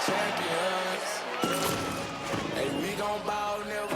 champions. Hey, we gon' bow never.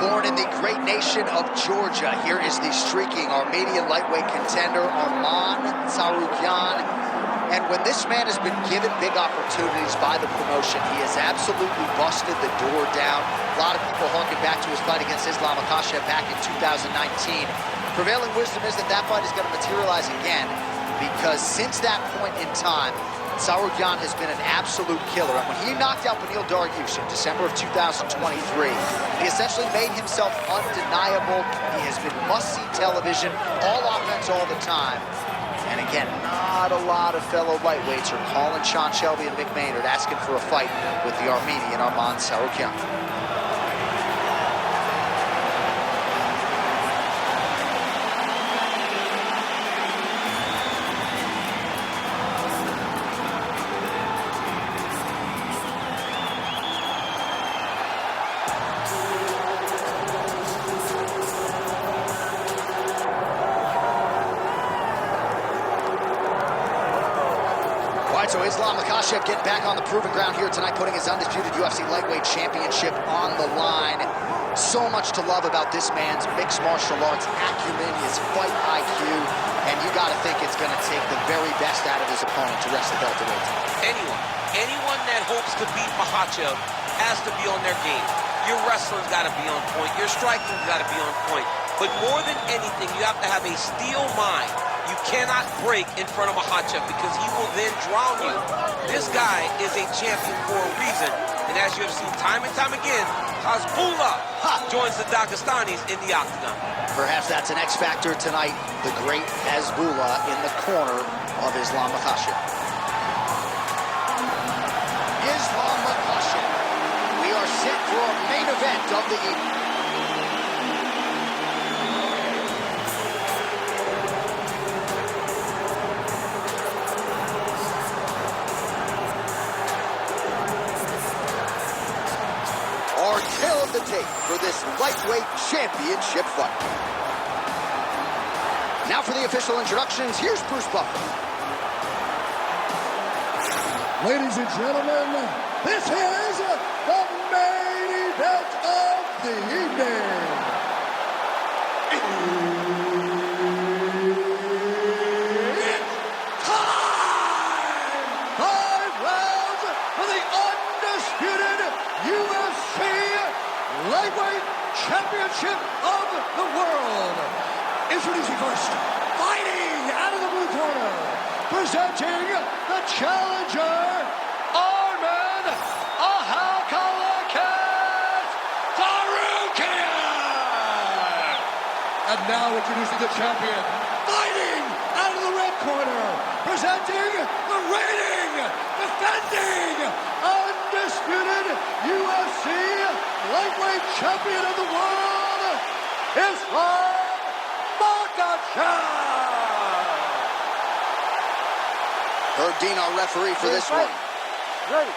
Born in the great nation of Georgia, here is the streaking Armenian lightweight contender, Arman Tsarukyan. And when this man has been given big opportunities by the promotion, he has absolutely busted the door down. A lot of people harken back to his fight against Islam Makhachev back in 2019. Prevailing wisdom is that that fight is going to materialize again, because since that point in time, Tsarukyan has been an absolute killer. And when he knocked out Beneil Dariush in December of 2023, he essentially made himself undeniable. He has been must-see television, all offense all the time. And again, not a lot of fellow lightweights are calling Sean Shelby and Mick Maynard asking for a fight with the Armenian Arman Tsarukyan. So Islam Makhachev getting back on the proving ground here tonight, putting his undisputed UFC lightweight championship on the line. So much to love about this man's mixed martial arts acumen, his fight IQ, and you got to think it's going to take the very best out of his opponent to wrest the belt away. Anyone that hopes to beat Makhachev has to be on their game. Your wrestling's got to be on point. Your striking's got to be on point. But more than anything, you have to have a steel mind. You cannot break in front of Makhachev because he will then drown you. This guy is a champion for a reason. And as you have seen time and time again, Hasbullah joins the Dagestanis in the octagon. Perhaps that's an X factor tonight. The great Hasbullah in the corner of Islam Makhachev. Islam Makhachev. We are set for a main event of the evening. Our tale of the tape for this lightweight championship fight. Now for the official introductions, here's Bruce Buffer. Ladies and gentlemen, this is the main event of the evening. It's time! 5 rounds for the undisputed UFC Lightweight Championship of the world. Introducing first, fighting out of the blue corner, presenting the challenger, Arman Tsarukyan. And now introducing the champion, fighting out of the red corner, presenting the reigning, defending, undisputed UFC lightweight champion of the world, Islam Makhachev. Herb Dean, our referee for this one. Ready.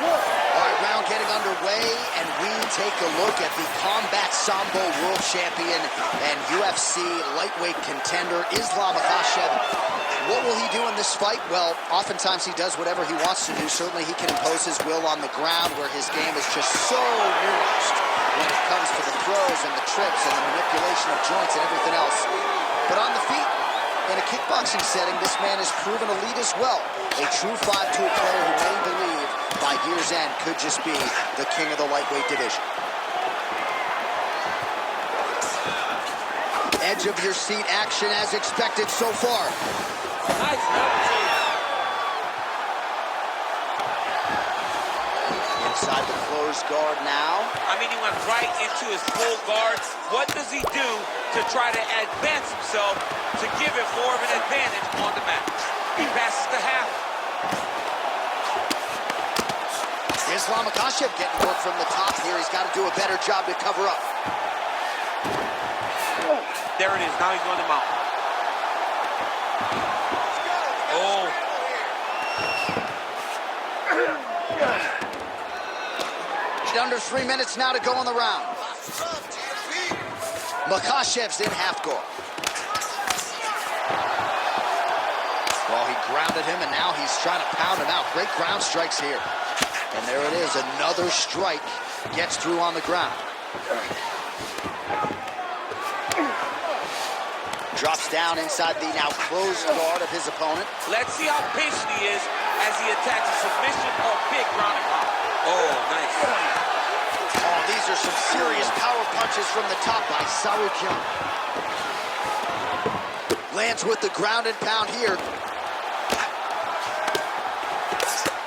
All right, round getting underway, and we take a look at the Combat Sambo World Champion and UFC lightweight contender, Islam Makhachev. What will he do in this fight? Well, oftentimes he does whatever he wants to do. Certainly he can impose his will on the ground, where his game is just so nuanced when it comes to the throws and the trips and the manipulation of joints and everything else. But on the feet, in a kickboxing setting, this man has proven elite as well. A true 5-tool player who many believe by year's end could just be the king of the lightweight division. Edge of your seat action as expected so far. Nice. Inside the closed guard now. I mean, he went right into his full guard. What does he do to try to advance himself to give him more of an advantage on the mat? He passes the half. Islam Makhachev getting work from the top here. He's got to do a better job to cover up. There it is. Now he's going to mount. Oh. Under 3 minutes now to go in the round. Makhachev's in half guard. Well, he grounded him, and now he's trying to pound him out. Great ground strikes here. And there it is, another strike gets through on the ground. Drops down inside the now closed guard of his opponent. Let's see how patient he is as he attacks a submission or big ground and pound. Oh, nice. Oh, these are some serious power punches from the top by Tsarukyan. Lands with the ground and pound here.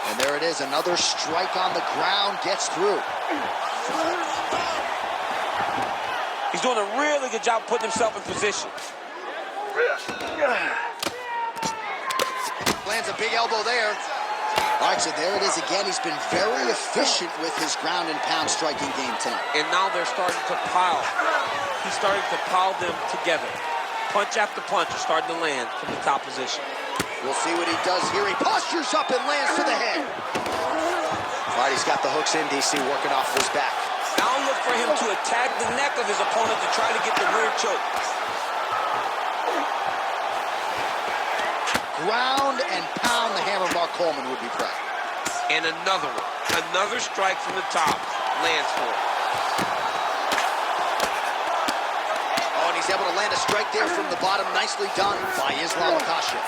And there it is, another strike on the ground gets through. He's doing a really good job putting himself in position. Lands a big elbow there. All right, so there it is again. He's been very efficient with his ground and pound striking game tonight. And now they're starting to pile. He's starting to pile them together. Punch after punch is starting to land from the top position. We'll see what he does here. He postures up and lands to the head. All right, he's got the hooks in, DC, working off of his back. Now look for him to attack the neck of his opponent to try to get the rear choke. Ground and pound the hammer Mark Coleman would be proud. And another one. Another strike from the top. Lands for it. Oh, and he's able to land a strike there from the bottom. Nicely done by Islam Makhachev.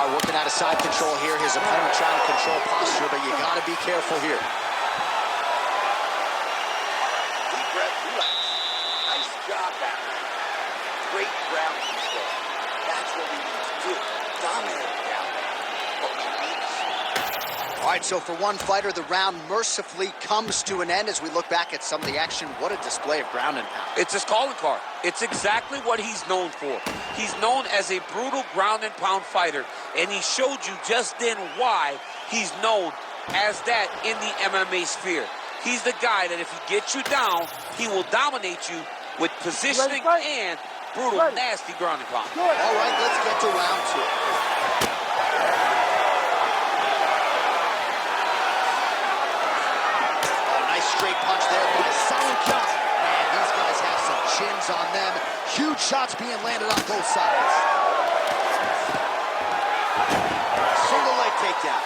Working out of side control here. His opponent trying to control posture, but you got to be careful here. Deep breath, relax. Nice job back there. Great ground control. That's what we need to do. Dominate down there. But we need to. All right, so for one fighter, the round mercifully comes to an end as we look back at some of the action. What a display of ground and pound. It's his calling card. It's exactly what he's known for. He's known as a brutal ground and pound fighter, and he showed you just then why he's known as that in the MMA sphere. He's the guy that if he gets you down, he will dominate you with positioning and brutal, nasty ground and pound. All right, let's get to round two. Straight punch there by Tsarukyan. Man, these guys have some chins on them. Huge shots being landed on both sides. Single leg takedown.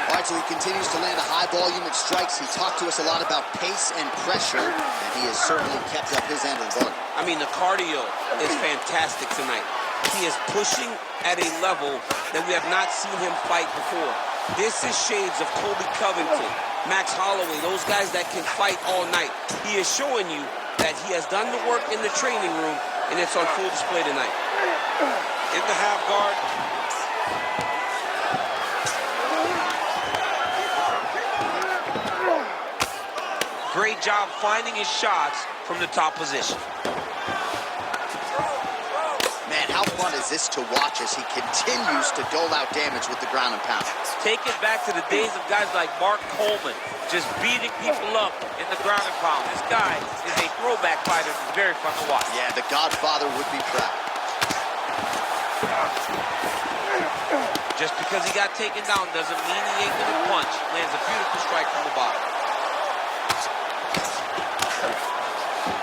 All right, so he continues to land a high volume of strikes. He talked to us a lot about pace and pressure, and he has certainly kept up his end of the bargain. I mean, the cardio is fantastic tonight. He is pushing at a level that we have not seen him fight before. This is shades of Colby Covington, Max Holloway, those guys that can fight all night. He is showing you that he has done the work in the training room, and it's on full display tonight. In the half guard. Great job finding his shots from the top position. Man, how fun is this to watch as he continues to dole out damage with the ground and pound? Take it back to the days of guys like Mark Coleman, just beating people up in the ground and pound. This guy is a throwback fighter. It's very fun to watch. Yeah, the Godfather would be proud. Just because he got taken down doesn't mean he ain't gonna punch. Lands a beautiful strike from the bottom.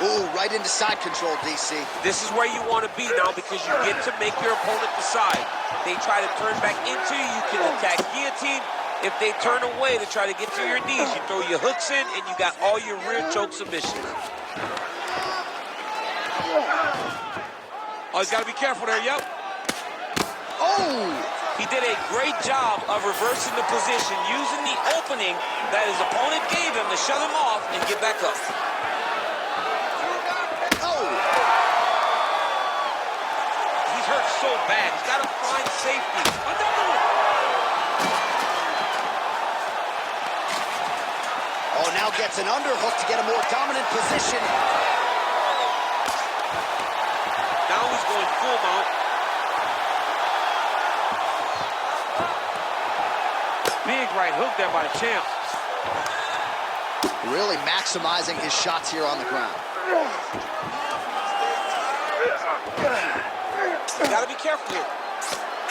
Ooh, right into side control, DC. This is where you want to be now because you get to make your opponent decide. They try to turn back into you, you can attack guillotine. If they turn away to try to get to your knees, you throw your hooks in and you got all your rear choke submissions. Oh, he's got to be careful there, yep. Oh! He did a great job of reversing the position, using the opening that his opponent gave him to shut him off and get back up. Hurt so bad. He's got to find safety. Another one. Oh, now gets an underhook to get a more dominant position. Now he's going full mount. Big right hook there by the champ. Really maximizing his shots here on the ground. You gotta be careful here.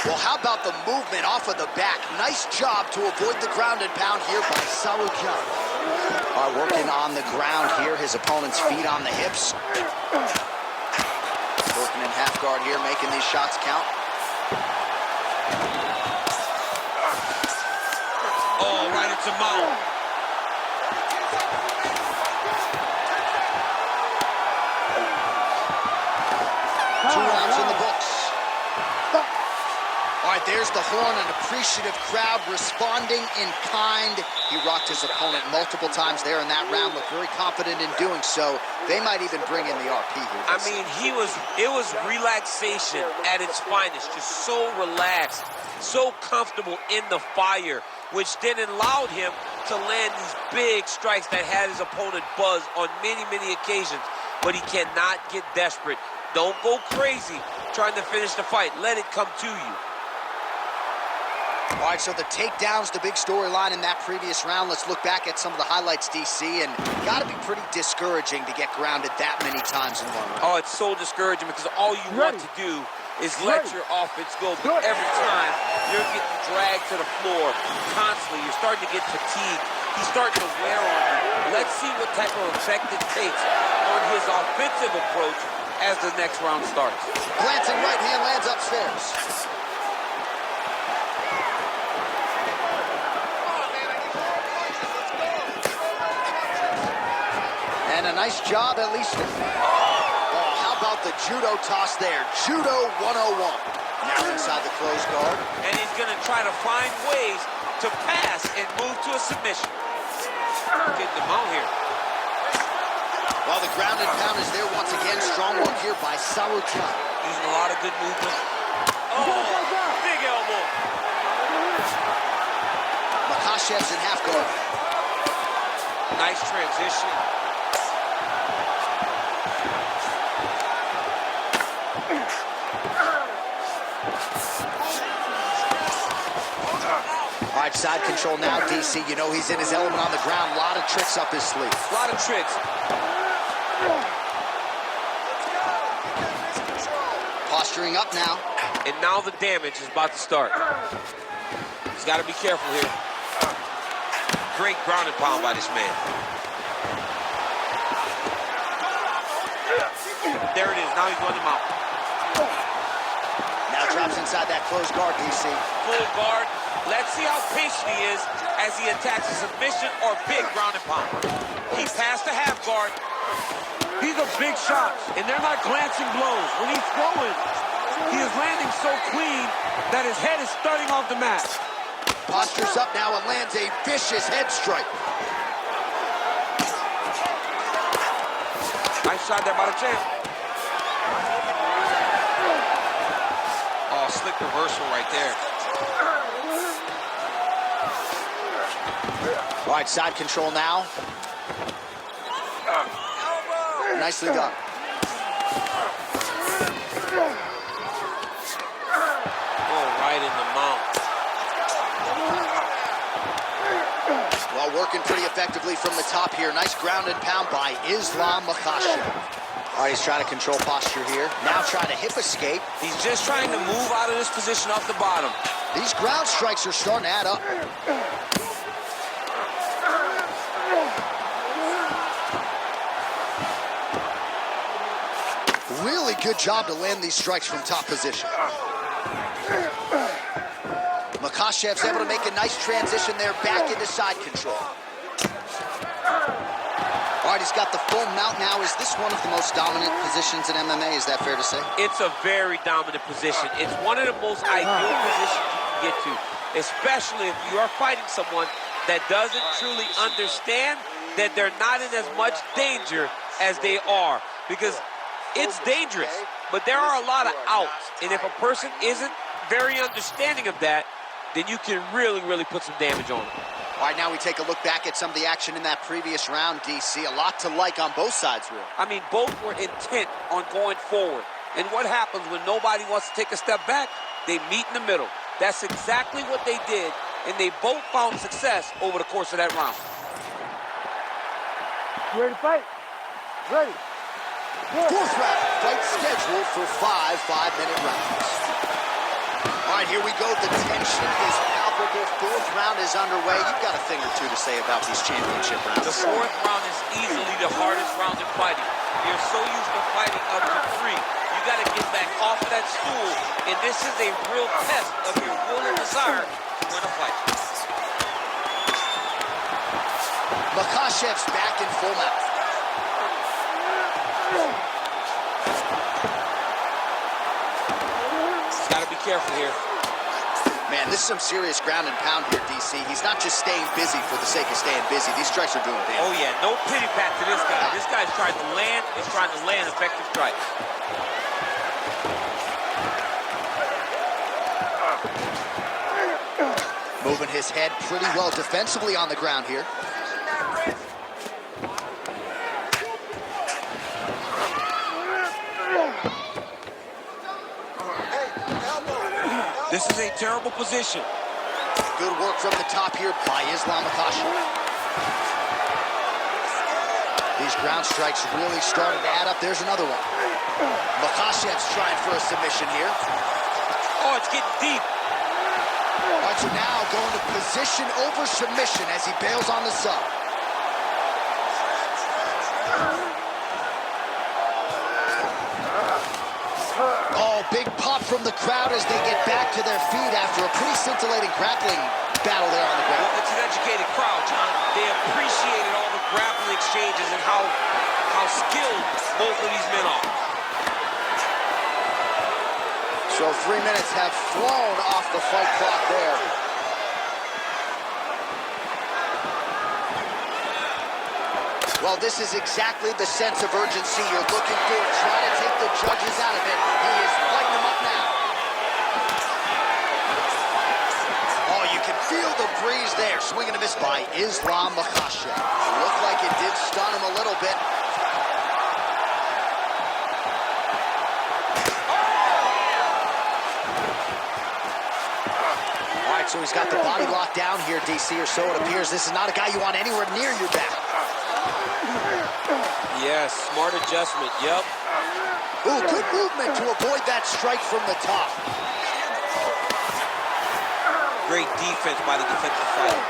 Well, how about the movement off of the back? Nice job to avoid the ground and pound here by Sarukian. All right, working on the ground here. His opponent's feet on the hips. Working in half guard here, making these shots count. Oh, right into mount. 2 rounds in the books. All right, there's the horn, an appreciative crowd responding in kind. He rocked his opponent multiple times there in that round, looked very confident in doing so. They might even bring in the RP here. I mean, it was relaxation at its finest, just so relaxed, so comfortable in the fire, which then allowed him to land these big strikes that had his opponent buzzed on many, many occasions. But he cannot get desperate. Don't go crazy trying to finish the fight. Let it come to you. All right, so the takedown's the big storyline in that previous round. Let's look back at some of the highlights, DC, and got to be pretty discouraging to get grounded that many times in one round. Oh, it's so discouraging because all you want to do is let your offense go. But every time you're getting dragged to the floor constantly, you're starting to get fatigued. He's starting to wear on you. Let's see what type of effect it takes on his offensive approach as the next round starts. Glancing right hand lands upstairs. And a nice job, at least. Oh, how about the judo toss there? Judo 101. Now inside the closed guard. And he's going to try to find ways to pass and move to a submission. Getting them out here. Well, the ground and pound is there once again. Strong work here by Sarukian. Using a lot of good movement. Oh, big elbow. Makhachev's in half guard. Nice transition. All right, side control now, DC. You know he's in his element on the ground. A lot of tricks up his sleeve. A lot of tricks. Posturing up now. And now the damage is about to start. He's got to be careful here. Great ground and pound by this man. There it is. Now he's going to mount. Now drops inside that closed guard, DC. Full guard. Let's see how patient he is as he attacks a submission or big ground and pound. He passed the half guard. These are big shots, and they're not glancing blows. When he's throwing, he is landing so clean that his head is starting off the mat. Postures up now and lands a vicious head strike. Nice shot there by the champ. Oh, slick reversal right there. All right, side control now. Nicely done. Oh, right in the mount. Well, working pretty effectively from the top here. Nice ground and pound by Islam Makhachev. All right, he's trying to control posture here. Now trying to hip escape. He's just trying to move out of this position off the bottom. These ground strikes are starting to add up. Really good job to land these strikes from top position. Makhachev's able to make a nice transition there back into side control. All right, he's got the full mount now. Is this one of the most dominant positions in MMA? Is that fair to say? It's a very dominant position. It's one of the most ideal positions you can get to, especially if you are fighting someone that doesn't truly understand that they're not in as much danger as they are. Because it's dangerous, but there are a lot of outs. And if a person isn't very understanding of that, then you can really, really put some damage on them. All right, now we take a look back at some of the action in that previous round, DC. A lot to like on both sides, really. I mean, both were intent on going forward. And what happens when nobody wants to take a step back? They meet in the middle. That's exactly what they did, and they both found success over the course of that round. You ready to fight? Ready. Fourth round, fight scheduled for 5 5-minute rounds. All right, right, here we go. The tension is palpable. Fourth round is underway. You've got a thing or two to say about these championship rounds. The fourth round is easily the hardest round in fighting. You're so used to fighting up to 3. You got to get back off that stool, and this is a real test of your will and desire to win a fight. Makhachev's back in full mount. He's got to be careful here. Man, this is some serious ground and pound here, DC. He's not just staying busy for the sake of staying busy. These strikes are doing damage. Oh, yeah, no pity pat to this guy. This guy's trying to land, effective strikes. Moving his head pretty well defensively on the ground here. This is a terrible position. Good work from the top here by Islam Makhachev. These ground strikes really started to add up. There's another one. Makhachev's trying for a submission here. Oh, it's getting deep. All right, so now going to position over submission as he bails on the sub. Oh, big pop from the crowd as they get back to their feet after a pretty scintillating grappling battle there on the ground. Well, it's an educated crowd, John. They appreciated all the grappling exchanges and how skilled both of these men are. So 3 minutes have flown off the fight clock there. Well, this is exactly the sense of urgency you're looking for. Try to take the judges out of it. He is lighting them up now. Oh, you can feel the breeze there. Swing and a miss by Islam Makhachev. Looked like it did stun him a little bit. All right, so he's got the body locked down here, DC, or so it appears. This is not a guy you want anywhere near your back. Yes, smart adjustment, yep. Ooh, good movement to avoid that strike from the top. Great defense by the defensive fighter.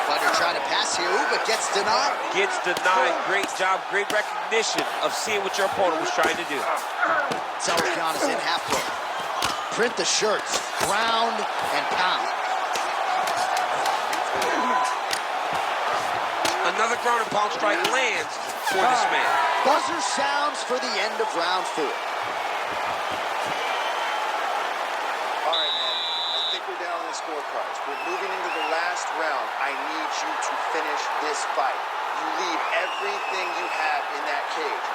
Fighter trying to pass here, ooh, but gets denied. Gets denied. Great job, great recognition of seeing what your opponent was trying to do. Tsarukyan is in half guard. Print the shirts, ground and pound. Another ground and pound strike lands for this man. Buzzer sounds for the end of round 4. All right, man. I think we're down on the scorecards. We're moving into the last round. I need you to finish this fight. You leave everything you have in that cage.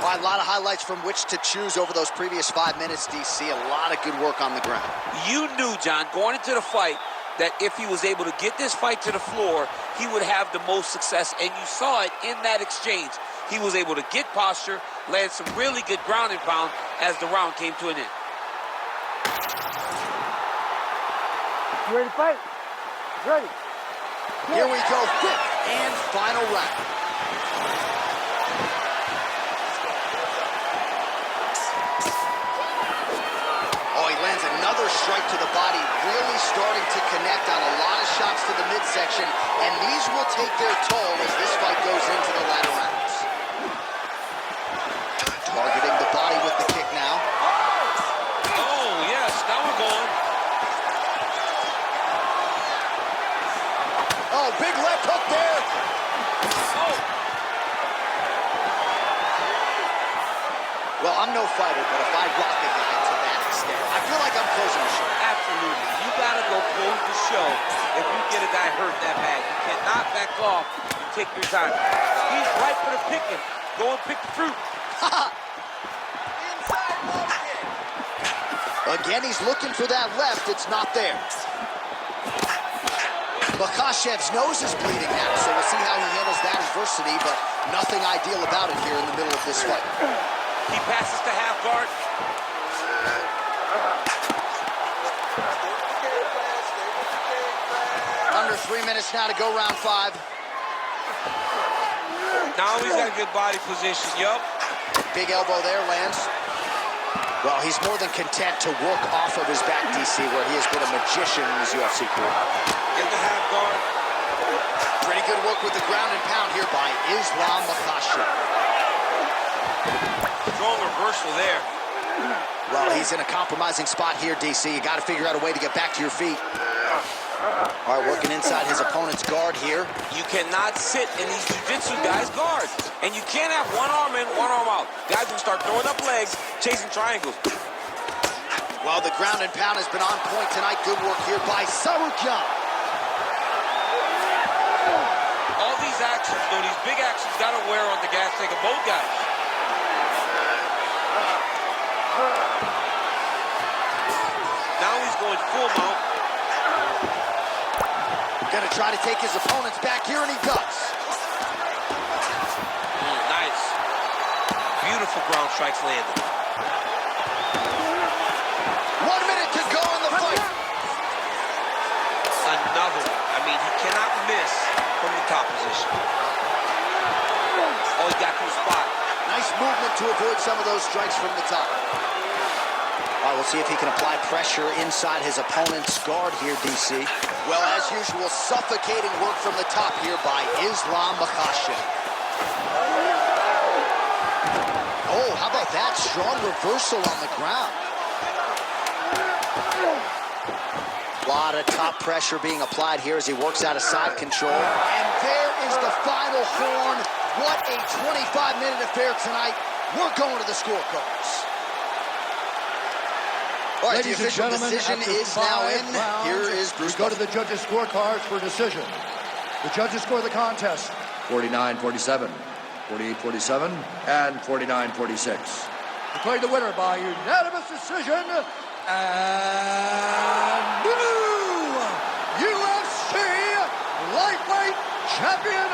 Well, a lot of highlights from which to choose over those previous 5 minutes, DC. A lot of good work on the ground. You knew, John, going into the fight, that if he was able to get this fight to the floor, he would have the most success, and you saw it in that exchange. He was able to get posture, land some really good ground and pound as the round came to an end. You ready to fight? Ready. Here we go, 5th and final round. Oh, he lands another strike to the body, really starting to connect on a lot of shots to the midsection, and these will take their toll as this fight goes into the latter rounds. Targeting the body with the kick now. Oh, yes, now we're going. Oh, big left hook there. Oh. Well, I'm no fighter, but if I rock a guy to that extent, I feel like I'm closing the show. Absolutely. You got to go close the show if you get a guy hurt that bad. You cannot back off and take your time. He's right for the picking. Go and pick the fruit. Again, he's looking for that left. It's not there. Makhachev's nose is bleeding now, so we'll see how he handles that adversity, but nothing ideal about it here in the middle of this fight. He passes to half guard. Under 3 minutes now to go, round 5. Now he's got a good body position, yup. Big elbow there, lands. Well, he's more than content to work off of his back, DC, where he has been a magician in his UFC career. In the half guard. Pretty good work with the ground and pound here by Islam Makhachev. Strong reversal there. Well, he's in a compromising spot here, DC. You got to figure out a way to get back to your feet. All right, working inside his opponent's guard here. You cannot sit in these jiu-jitsu guys' guards. And you can't have one arm in, one arm out. Guys will start throwing up legs, chasing triangles. Well, the ground and pound has been on point tonight. Good work here by Sarukyan. All these actions, though, these big actions, got to wear on the gas tank of both guys. Now he's going full mount. Gonna try to take his opponents back here, and he does. Nice. Beautiful ground strikes landed. 1 minute to go in the fight. Another one. I mean, he cannot miss from the top position. Oh, he got to the spot. Nice movement to avoid some of those strikes from the top. All right, we'll see if he can apply pressure inside his opponent's guard here, DC. Well, as usual, suffocating work from the top here by Islam Makhachev. Oh, how about that? Strong reversal on the ground. A lot of top pressure being applied here as he works out of side control. And there is the final horn. What a 25-minute affair tonight. We're going to the scorecards. All right, Ladies the official and gentlemen, decision after is now 5 in. rounds, Here is Bruce. we go to the judges' scorecards for decision. The judges score the contest 49-47, 48-47, and 49-46. Declared the winner by unanimous decision, and new UFC lightweight champion